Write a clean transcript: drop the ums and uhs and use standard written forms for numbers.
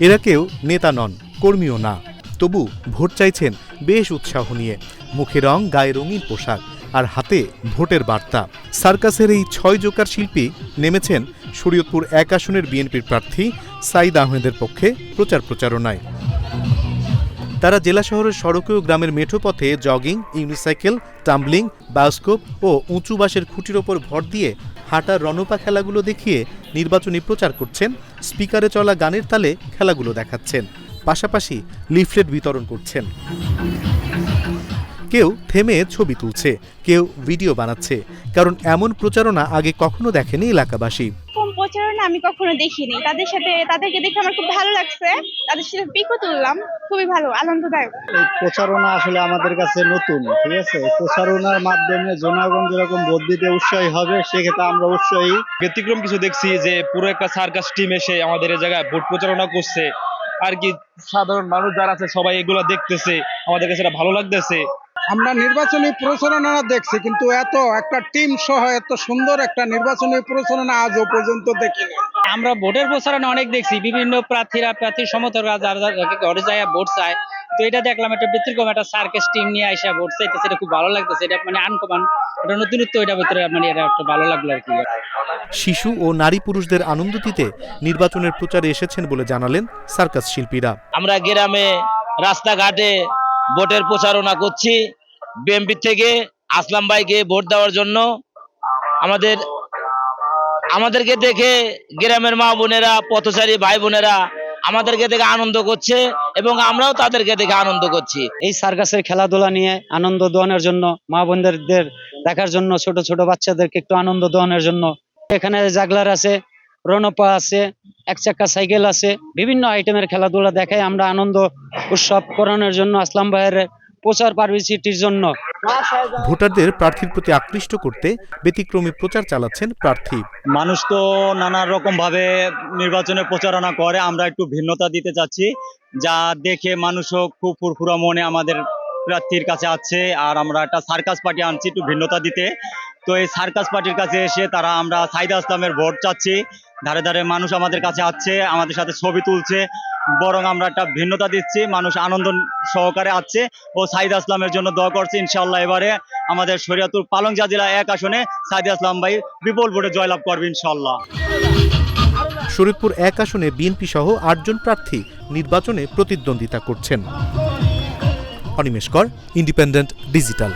এরা কেউ নেতা নন, কর্মীও না, তবু ভোট চাইছেন বেশ উৎসাহ নিয়ে। মুখে রং, গায়ে রঙিন পোশাক, আর হাতে ভোটের বার্তা। সার্কাসের এই ৬ জোকার শিল্পী নেমেছেন শরীয়তপুর ১ আসনের বিএনপির প্রার্থী সাঈদ আহমেদের পক্ষে প্রচারণায়। তারা জেলা শহরের সড়কে ও গ্রামের মেঠো পথে জগিং, ইউনিসাইকেল, টাম্বলিং, বায়োস্কোপ ও উঁচু বাঁশের খুঁটির ওপর ভর দিয়ে হাঁটার রণপা খেলাগুলো দেখিয়ে নির্বাচনী প্রচার করছেন। স্পিকারে চলা গানের তালে খেলাগুলো দেখাচ্ছেন, পাশাপাশি লিফলেট বিতরণ করছেন। কেউ থেমে ছবি তুলছে, কেউ ভিডিও বানাচ্ছে, কারণ এমন প্রচারণা আগে কখনো দেখেনি এলাকাবাসী। প্রচারণা আমি কখনো দেখিনি, তাদেরকে দেখে আমার খুব ভালো লাগছে, তাদের সাথে পিকও তুললাম, খুবই ভালো, আনন্দদায়ক। এই প্রচারণা আসলে আমাদের কাছে নতুন, ঠিক আছে। প্রচারণার মাধ্যমে জনগণ যেরকম ভোট দিতে উৎসাহী হবে, সেক্ষেত্রে আমরা উৎসাহী। ব্যতিক্রম কিছু দেখছি যে পুরো একটা সার্কাস টিম এসে আমাদের এই জায়গায় ভোট প্রচারণা করছে আর কি। সাধারণ মানুষ যারা আছে সবাই এগুলো দেখতেছে, আমাদের কাছে এটা ভালো লাগতেছে। আমরা নির্বাচনী প্রচারণা দেখছি, কিন্তু এত একটা টিম সহ এত সুন্দর একটা নির্বাচনী প্রচারণা আজও পর্যন্ত দেখিনি। আমরা ভোটের প্রচারণা অনেক দেখছি, বিভিন্ন প্রার্থীর সমর্থকরা যারা ঘরে যায় ভোট চায়, তো এটা দেখলাম একটা ব্যতিক্রম একটা সার্কাস টিম নিয়ে আইসা ভোট চাইতেছে, এটা খুব ভালো লাগতেছে। এটা মানে আনকমন, এটা নতুনত্ব, এটা ভিতরে মানে এটা একটু ভালো লাগলো আর কি। শিশু ও নারী পুরুষদের আনন্দ দিতে নির্বাচনের প্রচারে এসেছেন বলে জানালেন সার্কাস শিল্পীরা। আমরা গ্রামে রাস্তাঘাটে ভোটের প্রচারণা করছি। বিএনপি থেকে আসলাম ভাইকে ভোট দেওয়ার জন্য আমাদেরকে দেখে গ্রামের মা বোনেরা, পথচারী ভাই বোনেরা আমাদেরকে দেখে আনন্দ করছে এবং আমরাও তাদেরকে দেখে আনন্দ করছি। এই সার্কাসের খেলাধুলা নিয়ে আনন্দ দেওয়ানোর জন্য, মা বোনদের দেখার জন্য, ছোট ছোট বাচ্চাদেরকে একটু আনন্দ দেওয়ানোর জন্য এখানে জাগলার আছে, রণপা আছে, এক চাক্কা সাইকেল আছে, বিভিন্ন আইটেমের খেলাধুলা দেখায় আমরা আনন্দ উৎসব করানোর জন্য আসলাম ভাইয়ের প্রচার পাবলিসিটির জন্য। ভোটারদের প্রার্থীর প্রতি আকৃষ্ট করতে ব্যতিক্রমী প্রচার চালাচ্ছেন প্রার্থী। মানুষ তো নানা রকম ভাবে নির্বাচনে প্রচারণা করে, আমরা একটু ভিন্নতা দিতে চাচ্ছি, যা দেখে মানুষও খুব ফুরফুরা মনে আমাদের প্রার্থীর কাছে আছে। আর আমরা একটা সার্কাস পার্টি আনছি একটু ভিন্নতা দিতে। তো এই সার্কাস পার্টির কাছে এসে আমরা সাঈদ আসলামের ভোট চাচ্ছি। ধারে ধারে মানুষ আমাদের কাছে আসছে, আমাদের সাথে ছবি তুলছে, বরং আমরা একটা ভিন্নতা দিচ্ছি, মানুষ আনন্দ সহকারে আসছে ও সাঈদ আসলামের জন্য দোয়া করছে। ইনশাআল্লাহ এবারে আমাদের শরীয়তপুর পালংঝা জেলা ১ আসনে সাঈদ আসলাম ভাই বিপুল ভোটে জয়লাভ করবে ইনশাআল্লাহ। শরীয়তপুর ১ আসনে বিএনপি সহ ৮ জন প্রার্থী নির্বাচনে প্রতিদ্বন্দ্বিতা করছেন। অনিমেষ কর, ইন্ডিপেন্ডেন্ট ডিজিটাল।